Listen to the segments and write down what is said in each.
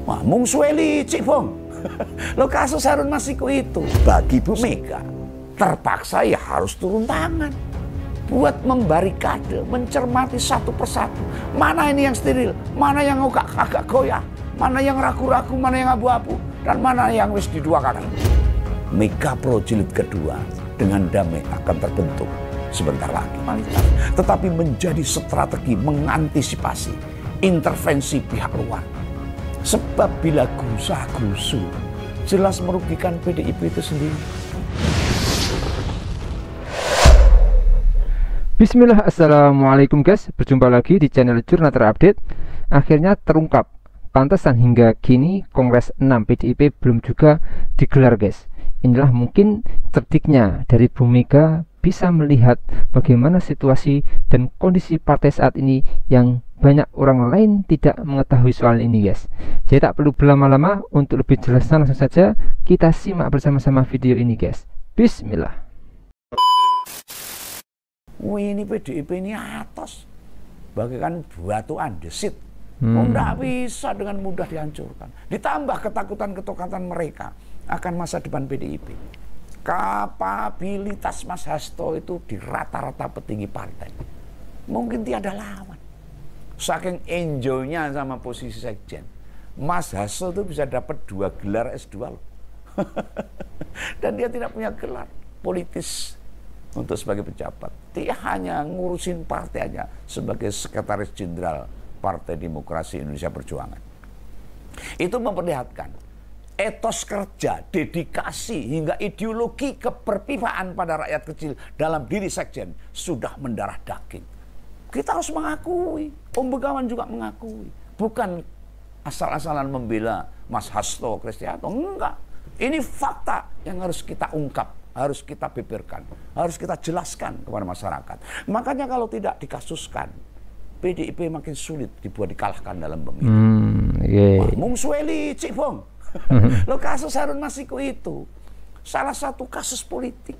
Wah, mung suweli cik bong. Lo kasus Harun Masiku itu bagi Bu Mega terpaksa ya harus turun tangan buat membarikade, mencermati satu persatu. Mana ini yang steril, mana yang agak goyah, mana yang ragu-ragu, mana yang abu-abu, dan mana yang wis di dua kaki. Mega Pro jilid kedua dengan damai akan terbentuk sebentar lagi. Tetapi menjadi strategi mengantisipasi intervensi pihak luar. Sebab bila gusah-gusu jelas merugikan PDIP itu sendiri. Bismillah, assalamualaikum guys. Berjumpa lagi di channel Jurnal Terupdate. Akhirnya terungkap pantesan hingga kini Kongres 6 PDIP belum juga digelar guys. Inilah mungkin cerdiknya dari Bu Mega bisa melihat bagaimana situasi dan kondisi partai saat ini yang banyak orang lain tidak mengetahui soal ini guys. Jadi tak perlu berlama-lama, untuk lebih jelasnya langsung saja kita simak bersama-sama video ini guys. Bismillah. Wih, ini PDIP ini atas bagaikan batu andesit. Tidak bisa dengan mudah dihancurkan. Ditambah ketakutan-ketakutan mereka akan masa depan PDIP. Kapabilitas Mas Hasto itu di rata-rata petinggi partai mungkin tiada lawan. Saking enjoynya sama posisi sekjen, Mas Hasto itu bisa dapat 2 gelar S2 loh. Dan dia tidak punya gelar politis untuk sebagai pejabat. Dia hanya ngurusin partai aja sebagai sekretaris jenderal Partai Demokrasi Indonesia Perjuangan. Itu memperlihatkan etos kerja, dedikasi, hingga ideologi keberpihakan pada rakyat kecil dalam diri sekjen sudah mendarah daging. Kita harus mengakui, Om Begawan juga mengakui. Bukan asal-asalan membela Mas Hasto Kristianto, enggak. Ini fakta yang harus kita ungkap, harus kita beberkan, harus kita jelaskan kepada masyarakat. Makanya kalau tidak dikasuskan, PDIP makin sulit dibuat dikalahkan dalam pemilu. Wah, mung suweli cik bong. Lo kasus Harun Masiku itu salah satu kasus politik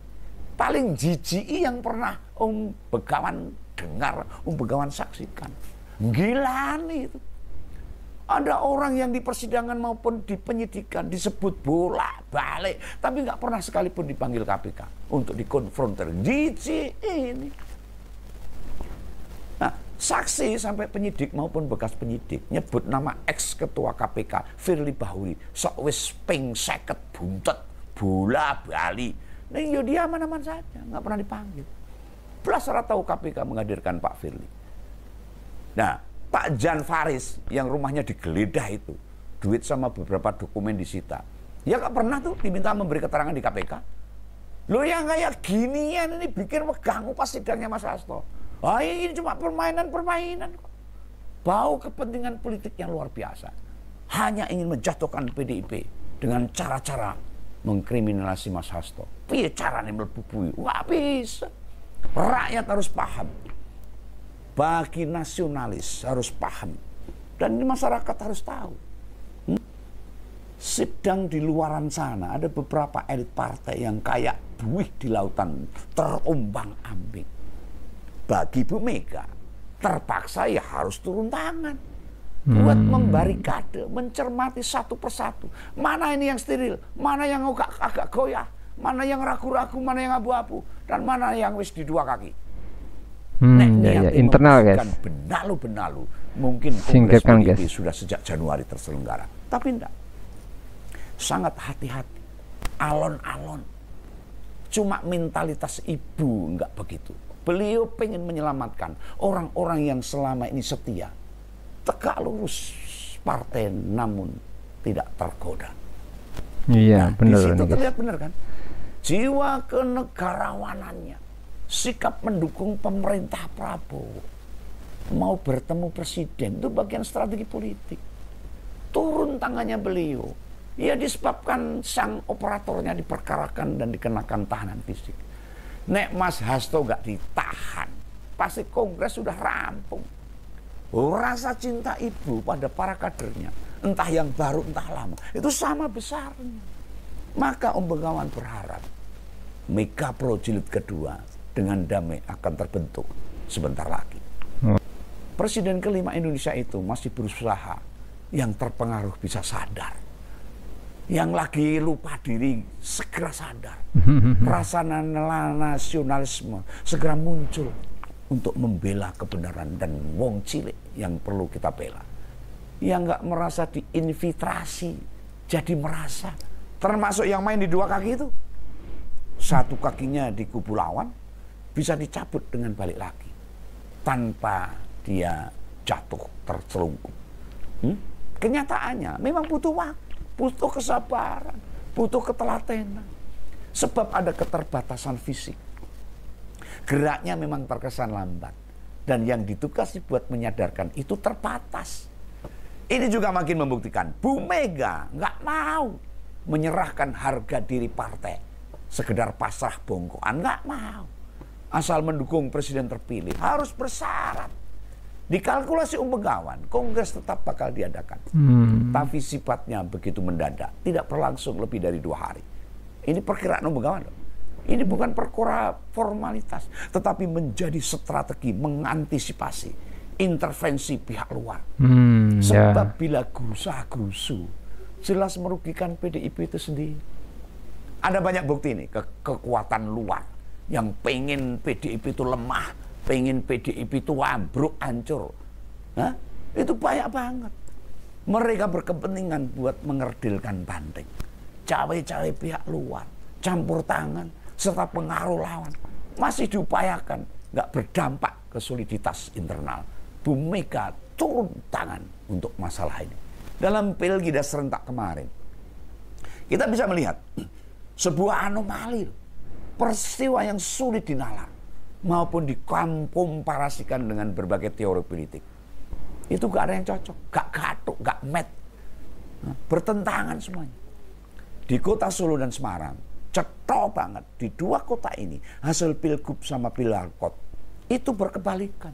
paling jijik yang pernah Om Begawan dengar, Om Begawan saksikan. Gila nih itu. Ada orang yang di persidangan maupun di penyidikan disebut bolak-balik, tapi nggak pernah sekalipun dipanggil KPK untuk dikonfrontir. Jijik ini. Nah, saksi sampai penyidik maupun bekas penyidik nyebut nama ex ketua KPK Firly Bahuri sok wis ping 50 buntet bola-bali. Nah, yo dia aman-aman saja, nggak pernah dipanggil. Belas ora tahu KPK menghadirkan Pak Firly. Nah, Pak Jan Faris yang rumahnya digeledah itu, duit sama beberapa dokumen disita. Ya nggak pernah tuh diminta memberi keterangan di KPK. Lo yang kayak ginian ini bikin mengganggu pas sidangnya Mas Hasto. Ah, ini cuma permainan kok. Bau kepentingan politik yang luar biasa. Hanya ingin menjatuhkan PDIP dengan cara-cara mengkriminalisasi Mas Hasto. Piye caranya melebubui? Wah, bisa. Rakyat harus paham. Bagi nasionalis harus paham. Dan ini masyarakat harus tahu. Sedang di luaran sana ada beberapa elit partai yang kayak buih di lautan terombang-ambing. Bagi Bu Mega terpaksa ya harus turun tangan buat membarikade, mencermati satu persatu. Mana ini yang steril, mana yang agak goyah, mana yang ragu-ragu, mana yang abu-abu, dan mana yang wis di dua kaki. Internal guys. Benalu-benalu mungkin Kongres PDIP sudah sejak Januari terselenggara, tapi enggak. Sangat hati-hati, alon-alon. Cuma mentalitas ibu enggak begitu. Beliau pengen menyelamatkan orang-orang yang selama ini setia, tegak lurus partai namun tidak tergoda. Iya, nah, benar. Di situ terlihat benar kan? Jiwa kenegarawanannya, sikap mendukung pemerintah Prabowo, mau bertemu presiden, itu bagian strategi politik. Turun tangannya beliau, ya disebabkan sang operatornya diperkarakan dan dikenakan tahanan fisik. Nek Mas Hasto nggak ditahan, pasti Kongres sudah rampung. Rasa cinta ibu pada para kadernya, entah yang baru entah lama, itu sama besarnya. Maka Om Begawan berharap Mega Pro jilid kedua dengan damai akan terbentuk sebentar lagi. Presiden kelima Indonesia itu masih berusaha yang terpengaruh bisa sadar. Yang lagi lupa diri segera sadar. Rasa nasionalisme segera muncul untuk membela kebenaran dan wong cilik yang perlu kita bela. Yang nggak merasa diinfiltrasi jadi merasa. Termasuk yang main di dua kaki itu. Satu kakinya di kubu lawan bisa dicabut dengan balik lagi tanpa dia jatuh tercelungkup. Kenyataannya memang butuh waktu, butuh kesabaran, butuh ketelatenan. Sebab ada keterbatasan fisik. Geraknya memang terkesan lambat. Dan yang ditugasi buat menyadarkan itu terbatas. Ini juga makin membuktikan Bu Mega nggak mau menyerahkan harga diri partai. Sekedar pasrah bongkoan, nggak mau. Asal mendukung presiden terpilih harus bersyarat. Dikalkulasi Begawan, kongres tetap bakal diadakan. Tapi sifatnya begitu mendadak, tidak berlangsung lebih dari 2 hari. Ini perkiraan Begawan loh. Ini bukan perkara formalitas, tetapi menjadi strategi mengantisipasi intervensi pihak luar. Sebab bila gerusa-gerusu, jelas merugikan PDIP itu sendiri. Ada banyak bukti nih, kekuatan luar yang pengen PDIP itu lemah, pengen PDIP itu ambruk, hancur. Itu banyak banget. Mereka berkepentingan buat mengerdilkan Banteng. Cawe-cawe pihak luar, campur tangan, serta pengaruh lawan masih diupayakan, nggak berdampak ke soliditas internal. Bu Mega turun tangan untuk masalah ini. Dalam pilkada serentak kemarin, kita bisa melihat sebuah anomali, peristiwa yang sulit dinalar maupun dikomparasikan dengan berbagai teori politik. Itu gak ada yang cocok, gak gatuk, gak met, bertentangan semuanya. Di kota Solo dan Semarang, cetok banget. Di 2 kota ini, hasil pilgub sama pilwakot itu berkebalikan.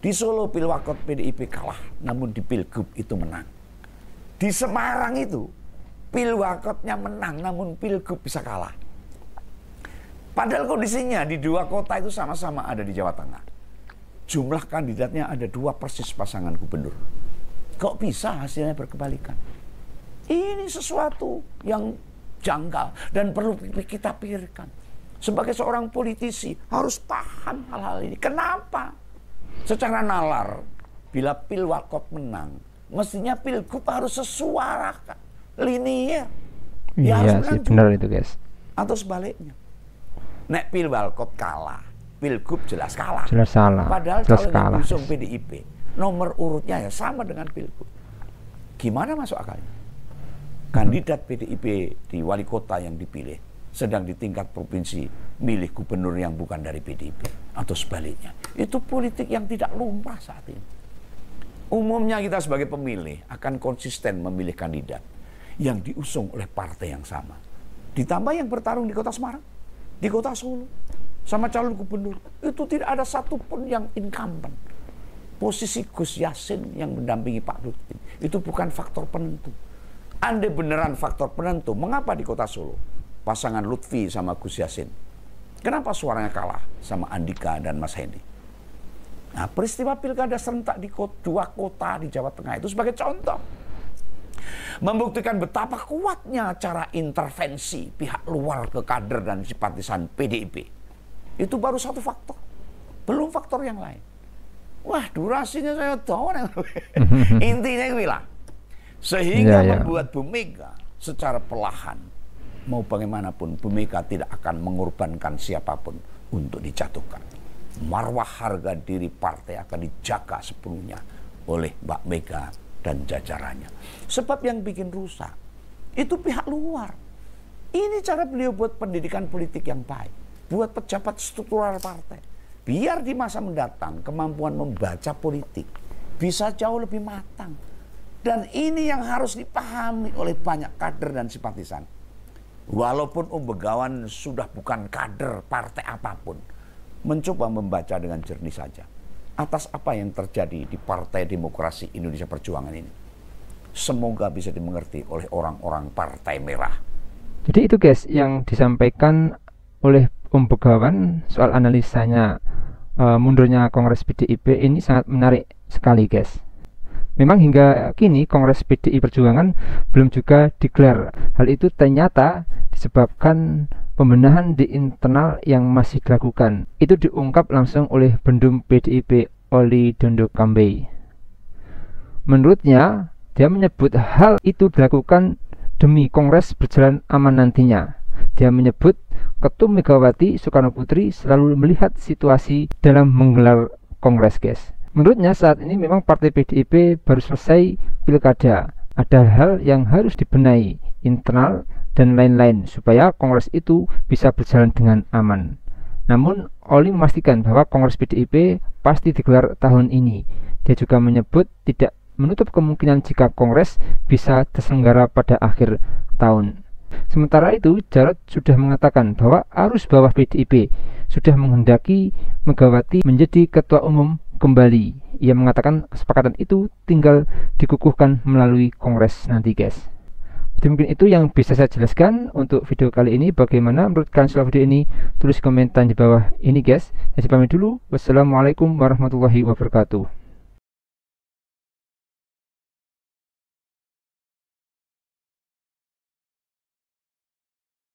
Di Solo pilwakot PDIP kalah, namun di pilgub itu menang. Di Semarang itu, pilwakotnya menang, namun pilgub bisa kalah. Padahal kondisinya di 2 kota itu sama-sama ada di Jawa Tengah. Jumlah kandidatnya ada 2 persis pasangan gubernur. Kok bisa hasilnya berkebalikan? Ini sesuatu yang janggal dan perlu kita pikirkan. Sebagai seorang politisi harus paham hal-hal ini. Kenapa? Secara nalar, bila pilwakot menang, mestinya pilgub harus sesuarakan, linear. Iya sih, benar itu guys. Atau sebaliknya. Nek pilwakot kalah, pilgub jelas kalah. Jelas salah. Padahal jelas kalau kalah. diusung PDIP, nomor urutnya ya sama dengan pilgub. Gimana masuk akalnya? Kandidat PDIP di wali kota yang dipilih sedang di tingkat provinsi milih gubernur yang bukan dari PDIP atau sebaliknya. Itu politik yang tidak lumrah saat ini. Umumnya kita sebagai pemilih akan konsisten memilih kandidat yang diusung oleh partai yang sama. Ditambah yang bertarung di kota Semarang, di kota Solo, sama calon gubernur. Itu tidak ada satupun yang incumbent. Posisi Gus Yassin yang mendampingi Pak Lutfi itu bukan faktor penentu. Andai beneran faktor penentu, mengapa di kota Solo pasangan Lutfi sama Gus Yassin, kenapa suaranya kalah sama Andika dan Mas Hendy? Nah, peristiwa pilkada serentak di 2 kota di Jawa Tengah itu sebagai contoh membuktikan betapa kuatnya cara intervensi pihak luar ke kader dan simpatisan PDIP. Itu baru satu faktor, belum faktor yang lain. Wah, durasinya saya tahu. Intinya gue bilang, sehingga membuat Bu Mega secara perlahan, mau bagaimanapun Bu Mega tidak akan mengorbankan siapapun untuk dijatuhkan. Marwah harga diri partai akan dijaga sepenuhnya oleh Mbak Mega dan jajarannya. Sebab yang bikin rusak itu pihak luar. Ini cara beliau buat pendidikan politik yang baik, buat pejabat struktural partai. Biar di masa mendatang kemampuan membaca politik bisa jauh lebih matang. Dan ini yang harus dipahami oleh banyak kader dan simpatisan. Walaupun Begawan sudah bukan kader partai apapun, mencoba membaca dengan jernih saja atas apa yang terjadi di Partai Demokrasi Indonesia Perjuangan ini. Semoga bisa dimengerti oleh orang-orang Partai Merah. Jadi itu guys yang disampaikan oleh Begawan soal analisanya mundurnya Kongres PDIP ini sangat menarik sekali guys. Memang hingga kini Kongres PDI Perjuangan belum juga digelar. Hal itu ternyata disebabkan pembenahan di internal yang masih dilakukan. Itu diungkap langsung oleh Bendum PDIP Oli Dondo Kambe. Menurutnya, dia menyebut hal itu dilakukan demi Kongres berjalan aman nantinya. Dia menyebut Ketum Megawati Soekarno Putri selalu melihat situasi dalam menggelar Kongres, guys. Menurutnya saat ini memang partai PDIP baru selesai pilkada. Ada hal yang harus dibenahi, internal dan lain-lain, supaya Kongres itu bisa berjalan dengan aman. Namun, Oli memastikan bahwa Kongres PDIP pasti digelar tahun ini. Dia juga menyebut tidak menutup kemungkinan jika Kongres bisa terselenggara pada akhir tahun. Sementara itu, Jarod sudah mengatakan bahwa arus bawah PDIP sudah menghendaki Megawati menjadi ketua umum kembali. Ia mengatakan kesepakatan itu tinggal dikukuhkan melalui Kongres nanti, guys. Jadi mungkin itu yang bisa saya jelaskan untuk video kali ini. Bagaimana menurut kalian soal video ini? Tulis komentar di bawah ini, guys. Saya pamit dulu. Wassalamualaikum warahmatullahi wabarakatuh.